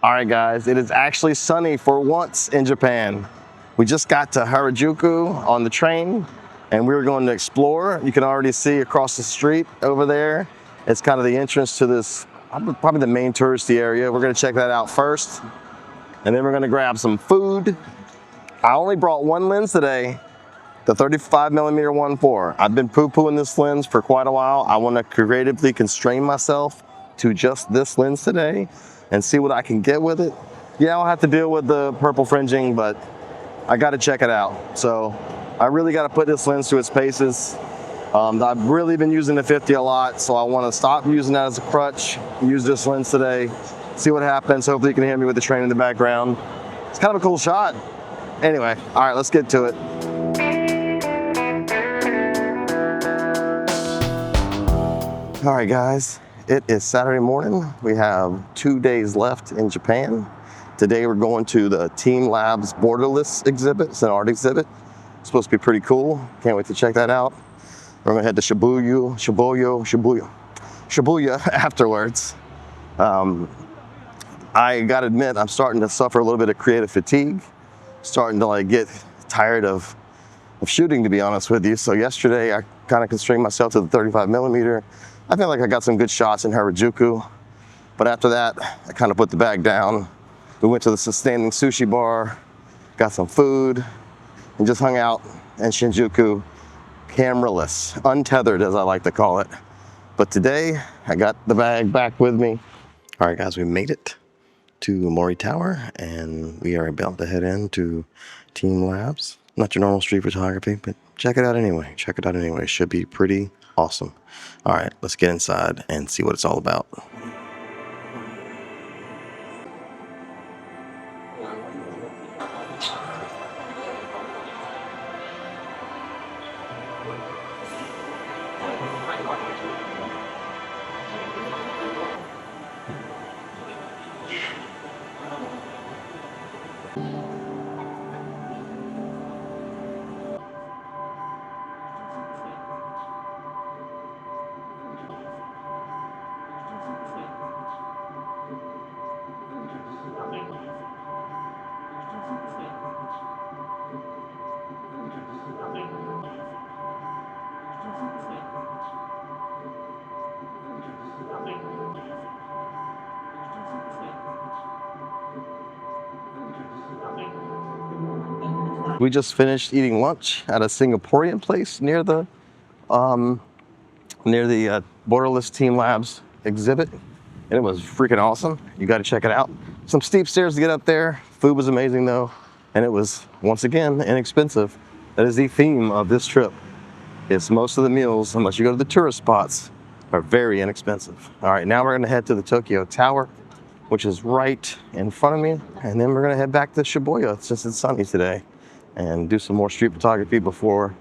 All right, guys, it is actually sunny for once in Japan. We just got to Harajuku on the train and we were going to explore. You can already see across the street over there. It's kind of the entrance to this, probably the main touristy area. We're gonna check that out first. And then we're gonna grab some food. I only brought one lens today, the 35mm 1.4. I've been poo-pooing this lens for quite a while. I wanna creatively constrain myself to just this lens today and see what I can get with it. Yeah, I'll have to deal with the purple fringing, but I gotta check it out. So I really gotta put this lens through its paces. I've really been using the 50 a lot, so I wanna stop using that as a crutch, use this lens today, see what happens. Hopefully you can hear me with the train in the background. It's kind of a cool shot. Anyway, all right, let's get to it. All right, guys. It is Saturday morning. We have 2 days left in Japan. Today we're going to the Team Labs Borderless exhibit. It's an art exhibit. It's supposed to be pretty cool. Can't wait to check that out. We're gonna head to Shibuya afterwards. I gotta admit, I'm starting to suffer a little bit of creative fatigue. Starting to get tired of shooting, to be honest with you. So yesterday I kind of constrained myself to the 35mm. I feel like I got some good shots in Harajuku, but after that, I kind of put the bag down. We went to the standing sushi bar, got some food, and just hung out in Shinjuku, cameraless, untethered as I like to call it. But today, I got the bag back with me. All right, guys, we made it to Mori Tower, and we are about to head into Team Labs. Not your normal street photography, but check it out anyway. Check it out anyway. It should be pretty awesome. All right, let's get inside and see what it's all about. We just finished eating lunch at a Singaporean place near the Borderless Team Labs exhibit, and it was freaking awesome. You got to check it out. Some steep stairs to get up there. Food was amazing though, and it was once again inexpensive. That is the theme of this trip. It's most of the meals, unless you go to the tourist spots, are very inexpensive. All right, now we're gonna head to the Tokyo Tower, which is right in front of me, and then we're gonna head back to Shibuya since it's sunny today, and do some more street photography before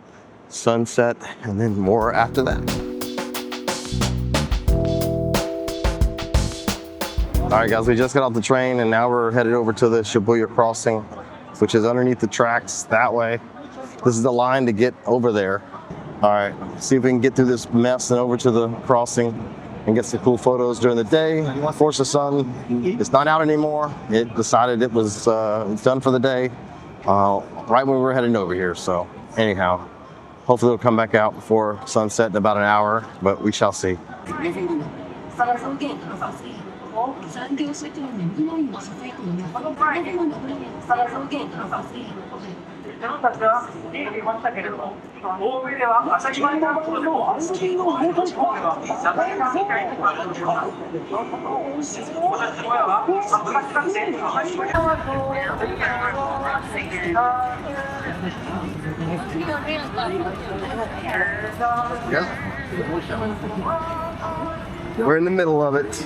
sunset, and then more after that. All right, guys, we just got off the train, and now we're headed over to the Shibuya crossing, which is underneath the tracks that way. This is the line to get over there. All right, see if we can get through this mess and over to the crossing and get some cool photos during the day. Of course, the sun is not out anymore. It decided it was done for the day right when we were heading over here. So anyhow, hopefully it'll come back out before sunset in about an hour, but we shall see. Yeah. We're in the middle of it.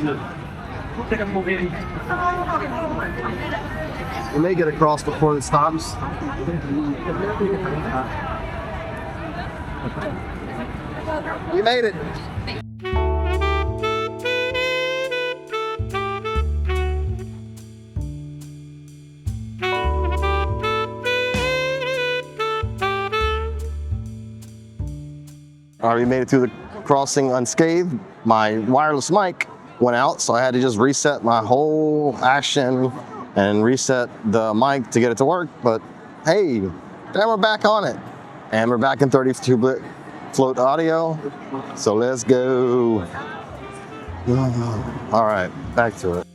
We may get across before it stops. We made it. All right, we made it through the crossing unscathed. My wireless mic went out, so I had to just reset my whole action and reset the mic to get it to work. But hey, then we're back on it. And we're back in 32-bit float audio. So let's go. All right, back to it.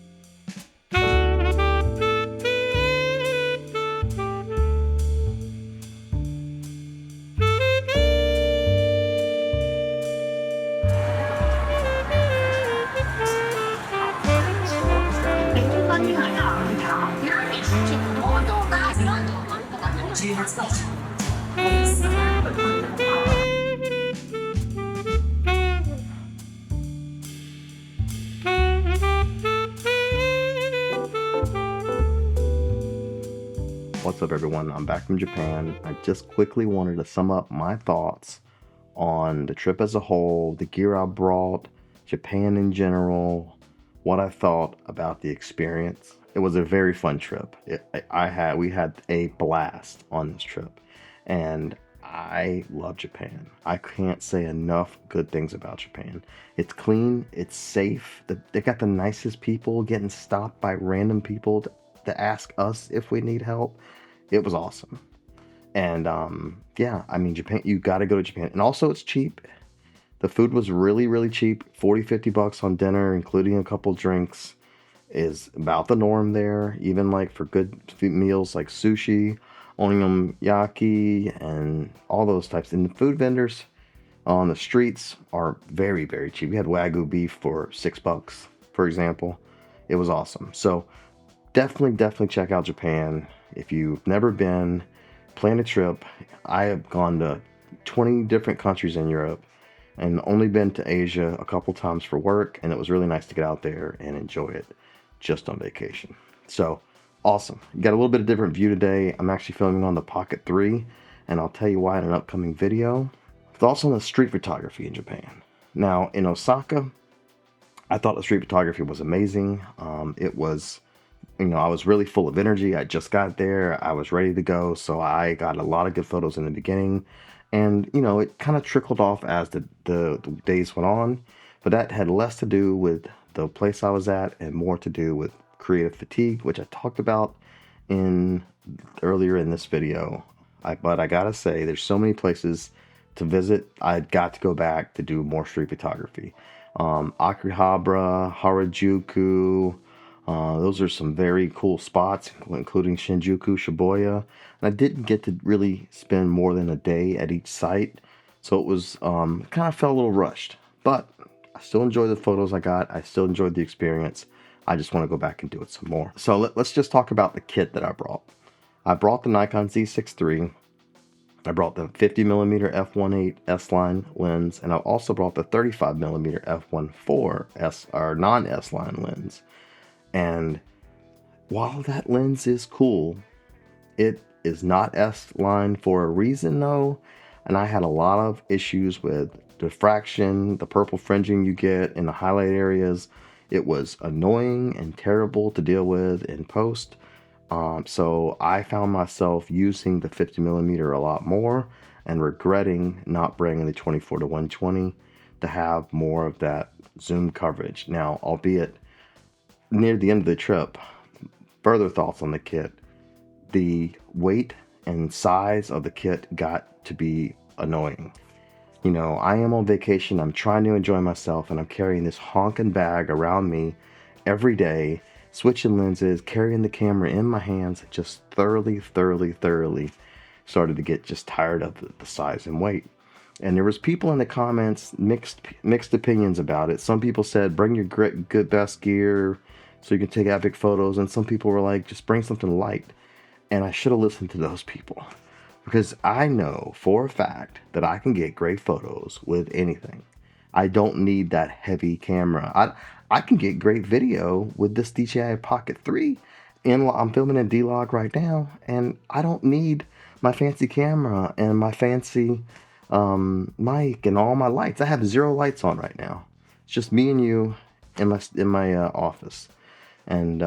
What's up, everyone? I'm back from Japan. I just quickly wanted to sum up my thoughts on the trip as a whole, the gear I brought, Japan in general, what I thought about the experience. It was a very fun trip. We had a blast on this trip, and I love Japan. I can't say enough good things about Japan. It's clean, it's safe. They got the nicest people, getting stopped by random people to ask us if we need help. It was awesome. And yeah, I mean, Japan, you got to go to Japan. And also, it's cheap. The food was really, really cheap. 40-50 bucks on dinner, including a couple drinks, is about the norm there. Even like for good meals like sushi, onion-yaki, and all those types. And the food vendors on the streets are very, very cheap. We had Wagyu beef for $6, for example. It was awesome. So definitely check out Japan. If you've never been, plan a trip. I have gone to 20 different countries in Europe and only been to Asia a couple times for work, and it was really nice to get out there and enjoy it just on vacation. So awesome. Got a little bit of different view today. I'm actually filming on the Pocket 3, and I'll tell you why in an upcoming video. It's also on the street photography in Japan. Now, in Osaka, I thought the street photography was amazing. It was, I was really full of energy. I just got there. I was ready to go. So I got a lot of good photos in the beginning. And, it kind of trickled off as the days went on. But that had less to do with the place I was at and more to do with creative fatigue, which I talked about earlier in this video. But I gotta say, there's so many places to visit. I'd got to go back to do more street photography. Akihabara, Harajuku, those are some very cool spots, including Shinjuku, Shibuya. And I didn't get to really spend more than a day at each site, so it was kind of felt a little rushed. But I still enjoyed the photos I got. I still enjoyed the experience. I just want to go back and do it some more. So let's just talk about the kit that I brought. I brought the Nikon Z6 III. I brought the 50mm f1.8 S-line lens, and I also brought the 35mm f1.4 S or non-S-line lens. And while that lens is cool, it is not S-line for a reason though. And I had a lot of issues with diffraction, the purple fringing you get in the highlight areas. It was annoying and terrible to deal with in post. So I found myself using the 50mm a lot more and regretting not bringing the 24-120 to have more of that zoom coverage. Now, albeit near the end of the trip, further thoughts on the kit. The weight and size of the kit got to be annoying. I am on vacation, I'm trying to enjoy myself, and I'm carrying this honking bag around me every day, switching lenses, carrying the camera in my hands, just thoroughly started to get just tired of the size and weight. And there was people in the comments, mixed opinions about it. Some people said, bring your good best gear so you can take epic photos. And some people were like, just bring something light. And I should have listened to those people, because I know for a fact that I can get great photos with anything. I don't need that heavy camera. I can get great video with this DJI Pocket 3. And I'm filming in D-Log right now, and I don't need my fancy camera and my fancy mic and all my lights. I have 0 lights on right now. It's just me and you in my office. And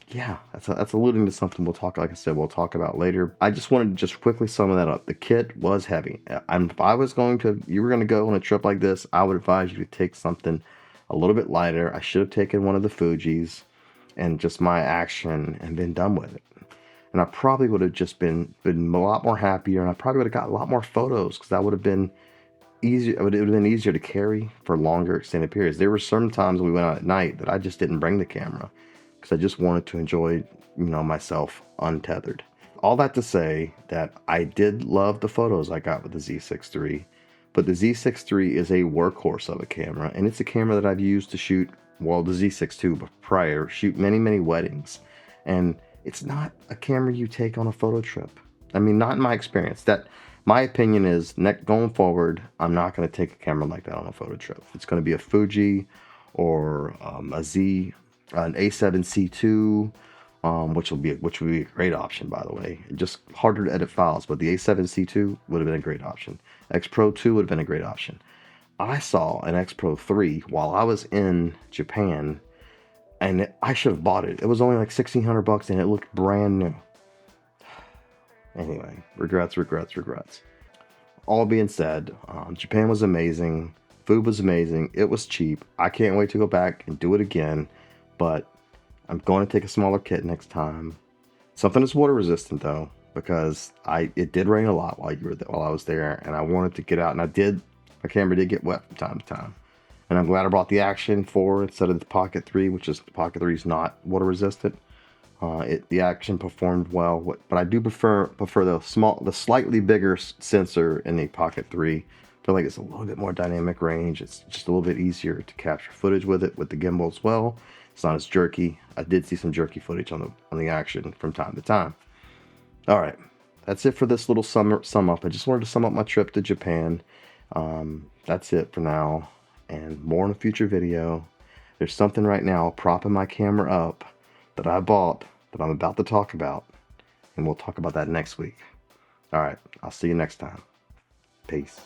yeah, that's alluding to something we'll talk about later. I just wanted to just quickly sum that up. The kit was heavy. If you were going to go on a trip like this, I would advise you to take something a little bit lighter. I should have taken one of the Fujis and just my action and been done with it. And I probably would have just been a lot more happier, and I probably would have got a lot more photos because that would have been easier. It would have been easier to carry for longer extended periods. There were some times we went out at night that I just didn't bring the camera because I just wanted to enjoy, myself untethered. All that to say that I did love the photos I got with the Z6 III, but the Z6 III is a workhorse of a camera, and it's a camera that I've used to shoot, well, the Z6 II prior, shoot many weddings, and it's not a camera you take on a photo trip. I mean, not in my experience. My opinion is, going forward, I'm not going to take a camera like that on a photo trip. It's going to be a Fuji or an A7C2, which would be a great option, by the way. Just harder to edit files, but the A7C2 would have been a great option. X Pro 2 would have been a great option. I saw an X Pro 3 while I was in Japan, and I should have bought it. It was only like $1,600 and it looked brand new. Anyway, regrets. All being said, Japan was amazing. Food was amazing. It was cheap. I can't wait to go back and do it again, but I'm going to take a smaller kit next time. Something that's water resistant though, because it did rain a lot while I was there, and I wanted to get out, and my camera did get wet from time to time. And I'm glad I brought the Action 4 instead of the Pocket 3, which is the Pocket 3 is not water resistant. The Action performed well, but I do prefer the slightly bigger sensor in the Pocket 3. I feel like it's a little bit more dynamic range. It's just a little bit easier to capture footage with it, with the gimbal as well. It's not as jerky. I did see some jerky footage on the Action from time to time. All right, that's it for this little sum up. I just wanted to sum up my trip to Japan. That's it for now, and more in a future video. There's something right now propping my camera up that I bought that I'm about to talk about, and we'll talk about that next week. All right, I'll see you next time. Peace.